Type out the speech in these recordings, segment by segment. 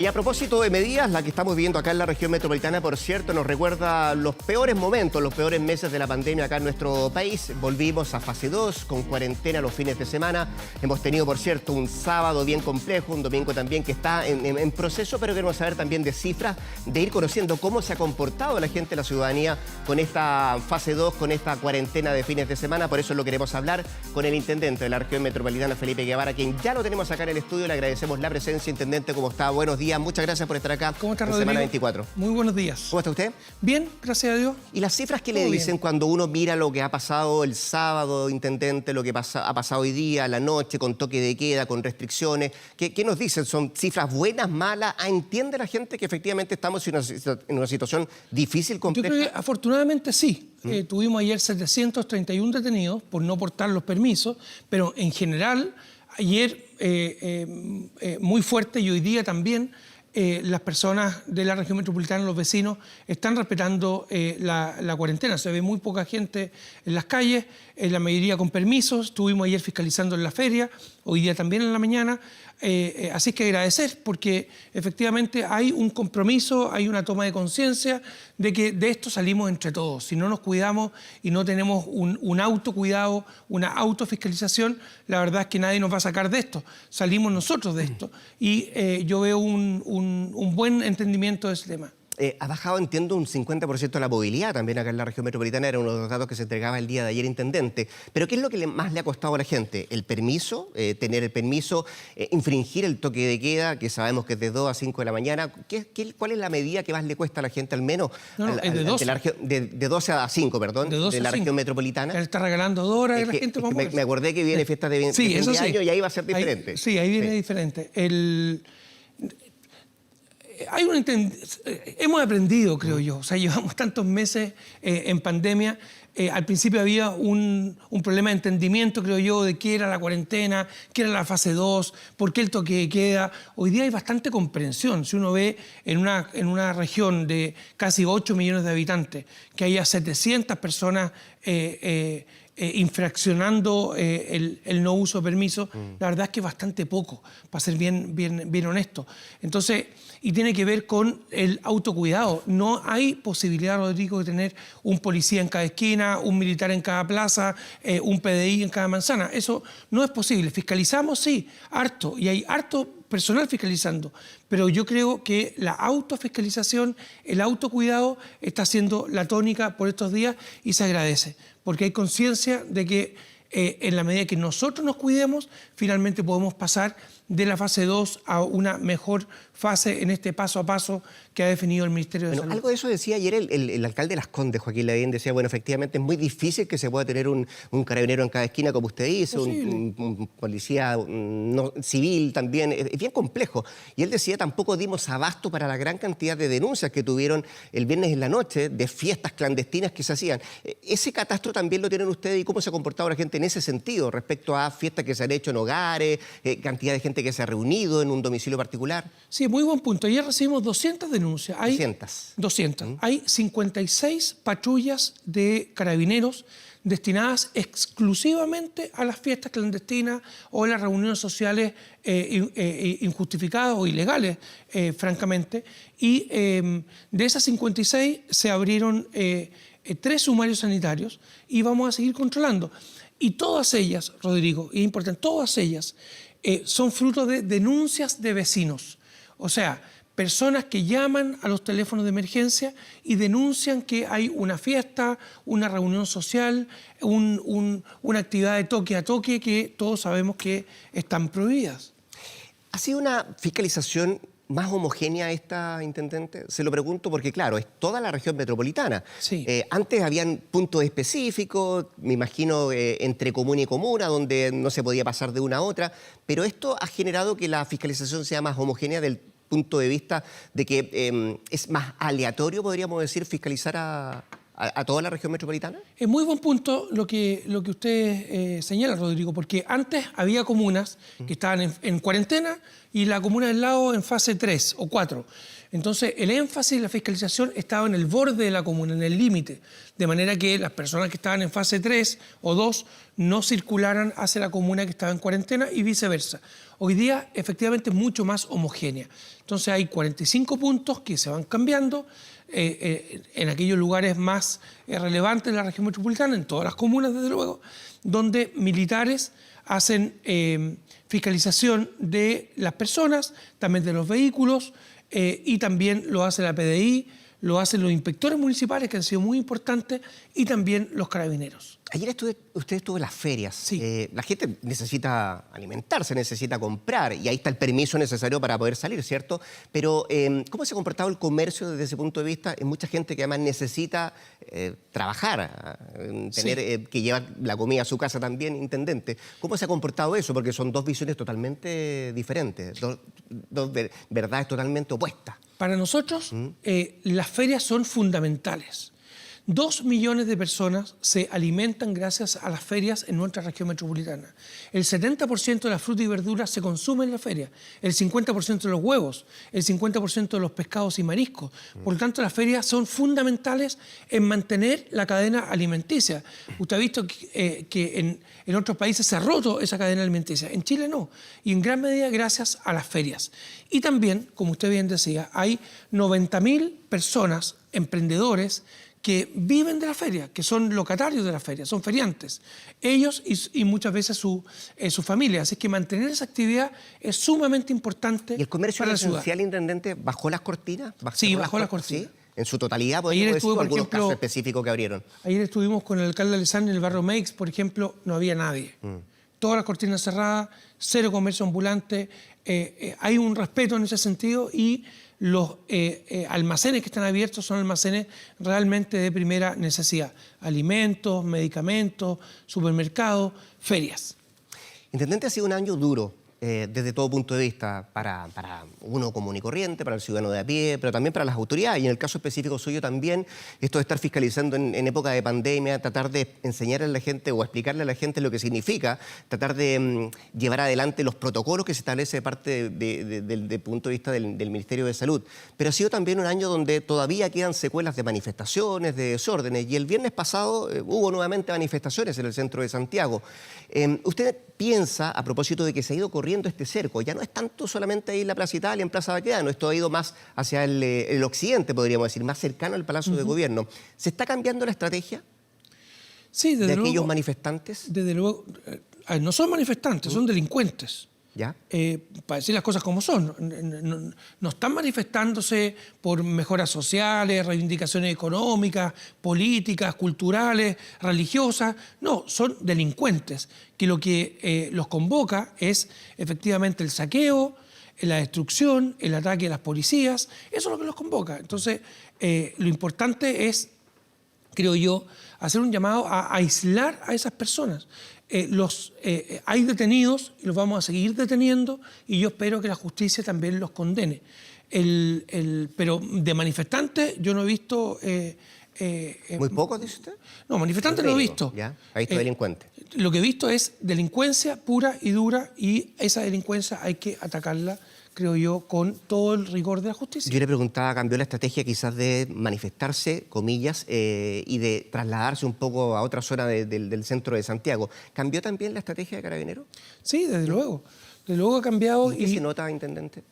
Y a propósito de medidas, la que estamos viviendo acá en la región metropolitana, por cierto, nos recuerda los peores momentos, los peores meses de la pandemia acá en nuestro país. Volvimos a fase 2, con cuarentena los fines de semana. Hemos tenido, por cierto, un sábado bien complejo, un domingo también que está en proceso, pero queremos saber también de cifras, de ir conociendo cómo se ha comportado la gente, la ciudadanía, con esta fase 2, con esta cuarentena de fines de semana. Por eso lo queremos hablar con el intendente de la región metropolitana, Felipe Guevara, quien ya lo tenemos acá en el estudio. Le agradecemos la presencia. Intendente, ¿cómo está? Buenos días. Muchas gracias por estar acá. ¿Cómo está, en Rodrigo? Semana 24. Muy buenos días. ¿Cómo está usted? Bien, gracias a Dios. ¿Y las cifras que le Todo dicen bien. cuando uno mira lo que ha pasado el sábado, intendente, lo que ha pasado hoy día, la noche, con toque de queda, con restricciones? ¿Qué nos dicen? ¿Son cifras buenas, malas? ¿Entiende la gente que efectivamente estamos en una situación difícil, Yo compleja? creo que afortunadamente sí. Tuvimos ayer 731 detenidos por no portar los permisos, pero en general ayer muy fuerte y hoy día también las personas de la región metropolitana, los vecinos, están respetando la cuarentena. Se ve muy poca gente en las calles, la mayoría con permisos. Estuvimos ayer fiscalizando en la feria, hoy día también en la mañana. Así que agradecer, porque efectivamente hay un compromiso, hay una toma de conciencia de que de esto salimos entre todos. Si no nos cuidamos y no tenemos un autocuidado, una autofiscalización, la verdad es que nadie nos va a sacar de esto. Salimos nosotros de esto. Y yo veo un buen entendimiento de ese tema. Ha bajado, entiendo, un 50% la movilidad también acá en la región metropolitana. Era uno de los datos que se entregaba el día de ayer, intendente. Pero ¿qué es lo que más le ha costado a la gente? ¿El permiso? ¿Tener el permiso? ¿Infringir el toque de queda, que sabemos que es de 2 a 5 de la mañana? ¿Cuál es la medida que más le cuesta a la gente, al menos? Es de 12. De 12 a 5, perdón, De 12 de la a 5. región metropolitana. Él está regalando 2 horas y la gente va a moverse. Me acordé que viene fiestas de Sí, fin eso de sí. año y ahí va a ser diferente. Ahí viene diferente. Hemos aprendido, creo yo. O sea, llevamos tantos meses en pandemia. Al principio había un problema de entendimiento, creo yo, de qué era la cuarentena, qué era la fase 2, por qué el toque de queda. Hoy día hay bastante comprensión. Si uno ve en una región de casi 8 millones de habitantes, que haya 700 personas infraccionando el no uso de permiso, la verdad es que es bastante poco, para ser bien honesto. Entonces, y tiene que ver con el autocuidado. No hay posibilidad, Rodrigo, de tener un policía en cada esquina, un militar en cada plaza, un PDI en cada manzana. Eso no es posible. Fiscalizamos, sí, harto, y hay harto personal fiscalizando, pero yo creo que la autofiscalización, el autocuidado está siendo la tónica por estos días y se agradece, porque hay conciencia de que en la medida que nosotros nos cuidemos, finalmente podemos pasar de la fase 2 a una mejor fase en este paso a paso que ha definido el Ministerio de Salud. Algo de eso decía ayer el alcalde de Las Condes, Joaquín Lavín, decía, bueno, efectivamente es muy difícil que se pueda tener un carabinero en cada esquina, como usted dice, un policía civil también, es bien complejo. Y él decía, tampoco dimos abasto para la gran cantidad de denuncias que tuvieron el viernes en la noche, de fiestas clandestinas que se hacían. ¿Ese catastro también lo tienen ustedes y cómo se ha comportado la gente en ese sentido, respecto a fiestas que se han hecho en hogares, cantidad de gente que se ha reunido en un domicilio particular? Sí, muy buen punto. Ayer recibimos 200 denuncias. 200. Hay 56 patrullas de carabineros destinadas exclusivamente a las fiestas clandestinas o a las reuniones sociales injustificadas o ilegales, francamente. Y de esas 56 se abrieron 3 sumarios sanitarios y vamos a seguir controlando. Y todas ellas, Rodrigo, es importante, todas ellas son fruto de denuncias de vecinos. O sea, personas que llaman a los teléfonos de emergencia y denuncian que hay una fiesta, una reunión social, una actividad de toque a toque que todos sabemos que están prohibidas. ¿Ha sido una fiscalización más homogénea esta, intendente? Se lo pregunto porque, claro, es toda la región metropolitana. Sí. Antes habían puntos específicos, me imagino, entre comuna y comuna, donde no se podía pasar de una a otra, pero esto ha generado que la fiscalización sea más homogénea del punto de vista de que es más aleatorio, podríamos decir, fiscalizar a toda la región metropolitana. Es muy buen punto lo que usted señala, Rodrigo, porque antes había comunas que estaban en cuarentena y la comuna del lado en fase 3 o 4. Entonces, el énfasis de la fiscalización estaba en el borde de la comuna, en el límite, de manera que las personas que estaban en fase 3 o 2 no circularan hacia la comuna que estaba en cuarentena y viceversa. Hoy día, efectivamente, es mucho más homogénea. Entonces, hay 45 puntos que se van cambiando en aquellos lugares más relevantes de la región metropolitana, en todas las comunas, desde luego, donde militares hacen fiscalización de las personas, también de los vehículos, y también lo hace la PDI, lo hacen los inspectores municipales, que han sido muy importantes, y también los carabineros. Ayer usted estuvo en las ferias. Sí. La gente necesita alimentarse, necesita comprar, y ahí está el permiso necesario para poder salir, ¿cierto? Pero, ¿cómo se ha comportado el comercio desde ese punto de vista? Hay mucha gente que además necesita trabajar, tener que llevar la comida a su casa también, intendente. ¿Cómo se ha comportado eso? Porque son dos visiones totalmente diferentes, dos verdades totalmente opuestas. Para nosotros, las ferias son fundamentales. 2 millones de personas se alimentan gracias a las ferias en nuestra región metropolitana. El 70% de la fruta y verduras se consume en la feria, el 50% de los huevos, el 50% de los pescados y mariscos. Por lo tanto, las ferias son fundamentales en mantener la cadena alimenticia. Usted ha visto que en otros países se ha roto esa cadena alimenticia, en Chile no, y en gran medida gracias a las ferias. Y también, como usted bien decía, hay 90.000 personas, emprendedores, que viven de la feria, que son locatarios de la feria, son feriantes, ellos y muchas veces su familia. Así que mantener esa actividad es sumamente importante. ¿Y el comercio para la ciudad. esencial, intendente, bajó las cortinas? Sí, bajó las cortinas. ¿Sí? En su totalidad, podríamos decir, por algunos ejemplo, casos específicos que abrieron. Ayer estuvimos con el alcalde de Alessandria en el barrio Meix, por ejemplo, no había nadie. Todas las cortinas cerradas, cero comercio ambulante, hay un respeto en ese sentido, y los almacenes que están abiertos son almacenes realmente de primera necesidad. Alimentos, medicamentos, supermercados, ferias. Intendente, ha sido un año duro desde todo punto de vista para uno común y corriente, para el ciudadano de a pie, pero también para las autoridades. Y en el caso específico suyo también, esto de estar fiscalizando en época de pandemia, tratar de enseñarle a la gente o explicarle a la gente lo que significa, tratar de llevar adelante los protocolos que se establece de parte del punto de vista del Ministerio de Salud. Pero ha sido también un año donde todavía quedan secuelas de manifestaciones, de desórdenes. Y el viernes pasado hubo nuevamente manifestaciones en el centro de Santiago. ¿Usted piensa, a propósito de que se ha ido corriendo este cerco, ya no es tanto solamente ahí en la Plaza Italia, en Plaza Baquedano, esto ha ido más hacia el occidente, podríamos decir, más cercano al Palacio de Gobierno? ¿Se está cambiando la estrategia de aquellos manifestantes? Desde luego, no son manifestantes, son delincuentes. ¿Ya? Para decir las cosas como son, no están manifestándose por mejoras sociales, reivindicaciones económicas, políticas, culturales, religiosas. No, son delincuentes, que lo que los convoca es efectivamente el saqueo, la destrucción, el ataque a las policías. Eso es lo que los convoca. Entonces, lo importante es, creo yo, hacer un llamado a aislar a esas personas. Hay detenidos y los vamos a seguir deteniendo, y yo espero que la justicia también los condene. Pero de manifestantes yo no he visto... ¿Muy pocos, dice usted? No, manifestantes no he visto. ¿Ya? Ahí está delincuente. Lo que he visto es delincuencia pura y dura, y esa delincuencia hay que atacarla, creo yo, con todo el rigor de la justicia. Yo le preguntaba, ¿cambió la estrategia quizás de manifestarse, comillas, y de trasladarse un poco a otra zona del centro de Santiago? ¿Cambió también la estrategia de Carabineros? Sí, desde luego. Desde luego ha cambiado. ¿Y qué se nota, intendente?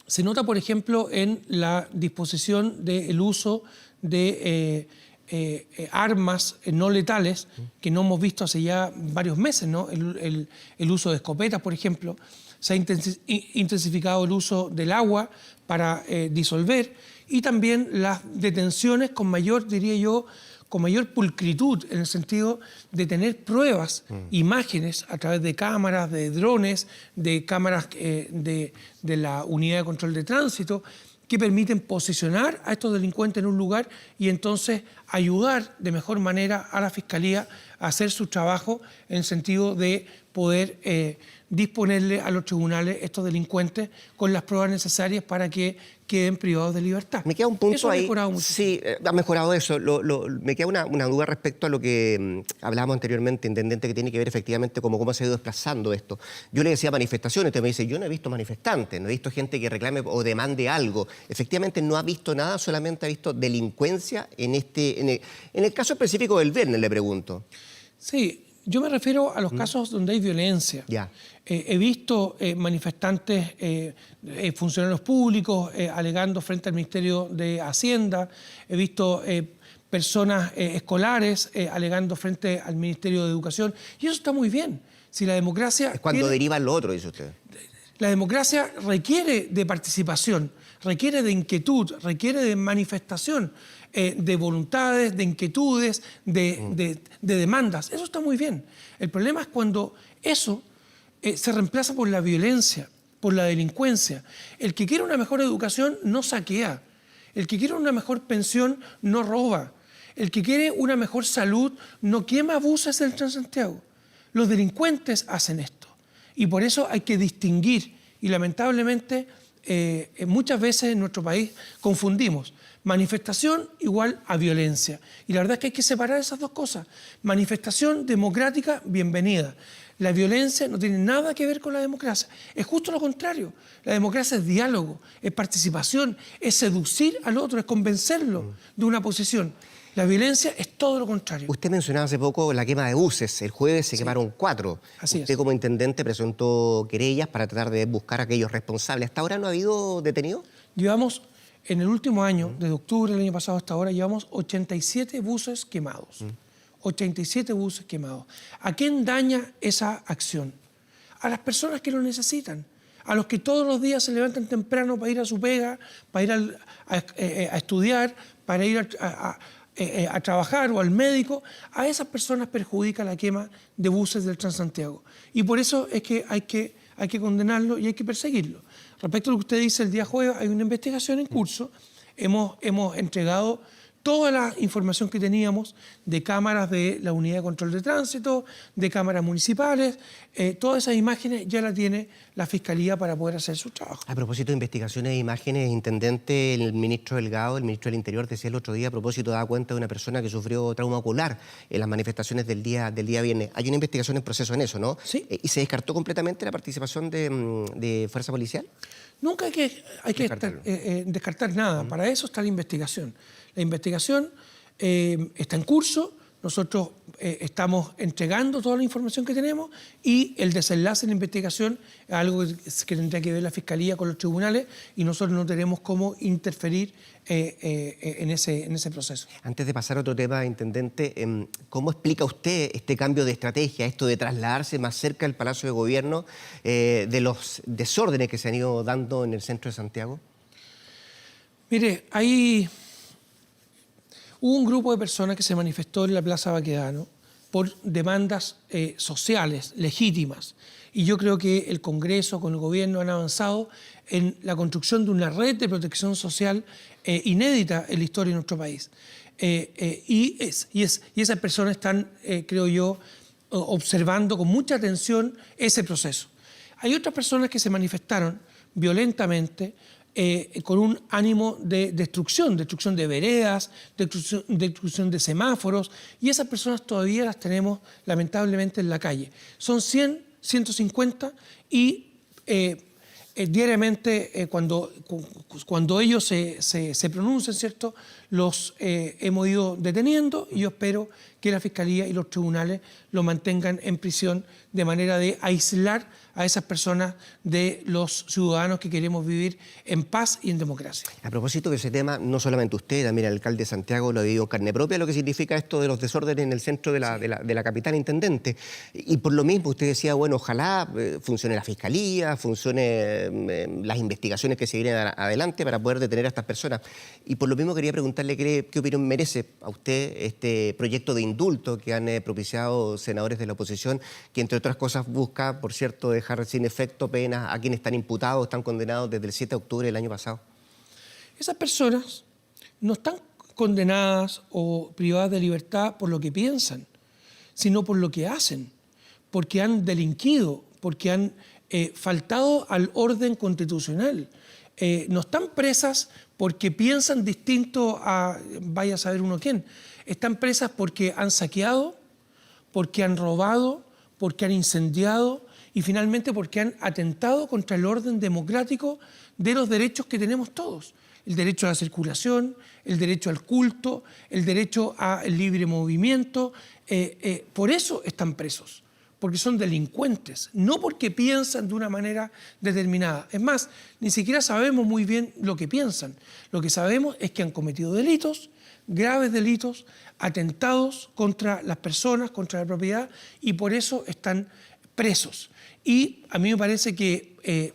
Se nota, por ejemplo, en la disposición del uso de armas no letales, que no hemos visto hace ya varios meses, ¿no? El uso de escopetas, por ejemplo. Se ha intensificado el uso del agua para disolver, y también las detenciones con mayor, diría yo, con mayor pulcritud, en el sentido de tener pruebas, imágenes a través de cámaras, de drones, de cámaras de la Unidad de Control de Tránsito, que permiten posicionar a estos delincuentes en un lugar y entonces ayudar de mejor manera a la Fiscalía a hacer su trabajo, en el sentido de poder disponerle a los tribunales estos delincuentes con las pruebas necesarias para que queden privados de libertad. Me queda un punto eso ahí. Ha mejorado mucho. Sí, ha mejorado eso. Me queda una duda respecto a lo que hablábamos anteriormente, intendente, que tiene que ver efectivamente cómo se ha ido desplazando esto. Yo le decía manifestaciones, usted me dice, yo no he visto manifestantes, no he visto gente que reclame o demande algo. Efectivamente no ha visto nada, solamente ha visto delincuencia en el caso específico del viernes, le pregunto. Sí, yo me refiero a los casos donde hay violencia. Ya. He visto manifestantes, funcionarios públicos alegando frente al Ministerio de Hacienda. He visto personas escolares alegando frente al Ministerio de Educación. Y eso está muy bien. Si la democracia... Es cuando deriva lo otro, dice usted. La democracia requiere de participación, requiere de inquietud, requiere de manifestación, de voluntades, de inquietudes, de demandas. Eso está muy bien. El problema es cuando eso se reemplaza por la violencia, por la delincuencia. El que quiere una mejor educación no saquea. El que quiere una mejor pensión no roba. El que quiere una mejor salud no quema buses del Transantiago. Los delincuentes hacen esto. Y por eso hay que distinguir. Y lamentablemente muchas veces en nuestro país confundimos manifestación igual a violencia. Y la verdad es que hay que separar esas dos cosas. Manifestación democrática, bienvenida. La violencia no tiene nada que ver con la democracia. Es justo lo contrario. La democracia es diálogo, es participación, es seducir al otro, es convencerlo de una posición. La violencia es todo lo contrario. Usted mencionaba hace poco la quema de buses. El jueves se quemaron 4. Así Usted es. como intendente presentó querellas para tratar de buscar a aquellos responsables. ¿Hasta ahora no ha habido detenidos? Llevamos, en el último año, desde octubre del año pasado hasta ahora, llevamos 87 buses quemados. 87 buses quemados. ¿A quién daña esa acción? A las personas que lo necesitan. A los que todos los días se levantan temprano para ir a su pega, para ir a estudiar, para ir a trabajar o al médico. A esas personas perjudica la quema de buses del Transantiago. Y por eso es que hay que condenarlo y hay que perseguirlo. Respecto a lo que usted dice, el día jueves hay una investigación en curso. Hemos entregado toda la información que teníamos de cámaras de la Unidad de Control de Tránsito, de cámaras municipales. Todas esas imágenes ya las tiene la Fiscalía para poder hacer su trabajo. A propósito de investigaciones e imágenes, intendente, el ministro Delgado, el ministro del Interior, decía el otro día, a propósito, daba cuenta de una persona que sufrió trauma ocular en las manifestaciones del día viernes. Hay una investigación en proceso en eso, ¿no? Sí. ¿Y se descartó completamente la participación de fuerza policial? Nunca hay que descartar nada. Para eso está la investigación. La investigación está en curso. Nosotros estamos entregando toda la información que tenemos y el desenlace de la investigación es algo que tendría que ver la Fiscalía con los tribunales y nosotros no tenemos cómo interferir en ese proceso. Antes de pasar a otro tema, intendente, ¿cómo explica usted este cambio de estrategia, esto de trasladarse más cerca del Palacio de Gobierno, de los desórdenes que se han ido dando en el centro de Santiago? Mire, hubo un grupo de personas que se manifestó en la Plaza Baquedano por demandas sociales legítimas. Y yo creo que el Congreso con el Gobierno han avanzado en la construcción de una red de protección social inédita en la historia de nuestro país. Y esas personas están, creo yo, observando con mucha atención ese proceso. Hay otras personas que se manifestaron violentamente con un ánimo de destrucción de veredas, destrucción de semáforos, y esas personas todavía las tenemos lamentablemente en la calle. Son 100, 150 y diariamente cuando ellos se pronuncian, ¿cierto?, los hemos ido deteniendo y yo espero que la Fiscalía y los tribunales lo mantengan en prisión de manera de aislar a esas personas de los ciudadanos que queremos vivir en paz y en democracia. A propósito de ese tema, no solamente usted, también el alcalde de Santiago lo ha vivido en carne propia, lo que significa esto de los desórdenes en el centro de la capital, intendente. Y por lo mismo usted decía, bueno, ojalá funcione la Fiscalía, funcione las investigaciones que se vienen adelante para poder detener a estas personas. Y por lo mismo quería preguntarle qué opinión merece a usted este proyecto de indulto que han propiciado senadores de la oposición, que entre otras cosas busca, por cierto, dejar sin efecto penas a quienes están imputados, están condenados desde el 7 de octubre del año pasado. Esas personas no están condenadas o privadas de libertad por lo que piensan, sino por lo que hacen, porque han delinquido, porque han faltado al orden constitucional. No están presas porque piensan distinto a vaya a saber uno quién. Están presas porque han saqueado, porque han robado, porque han incendiado y finalmente porque han atentado contra el orden democrático de los derechos que tenemos todos. El derecho a la circulación, el derecho al culto, el derecho al libre movimiento. Por eso están presos, porque son delincuentes, no porque piensan de una manera determinada. Es más, ni siquiera sabemos muy bien lo que piensan. Lo que sabemos es que han cometido delitos, graves delitos, atentados contra las personas, contra la propiedad, y por eso están presos. Y a mí me parece que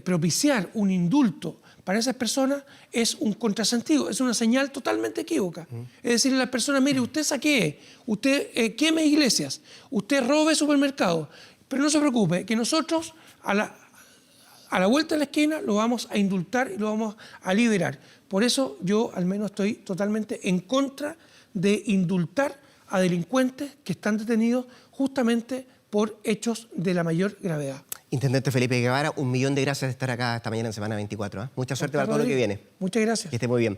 propiciar un indulto para esas personas es un contrasentido, es una señal totalmente equívoca. Es decirle a las personas, mire, usted saquee, usted queme iglesias, usted robe supermercados, pero no se preocupe, que nosotros a la vuelta de la esquina lo vamos a indultar y lo vamos a liberar. Por eso yo al menos estoy totalmente en contra de indultar a delincuentes que están detenidos justamente por hechos de la mayor gravedad. Intendente Felipe Guevara, 1.000.000 de gracias de estar acá esta mañana en Semana 24. Mucha suerte para todo lo que viene. Muchas gracias. Que esté muy bien.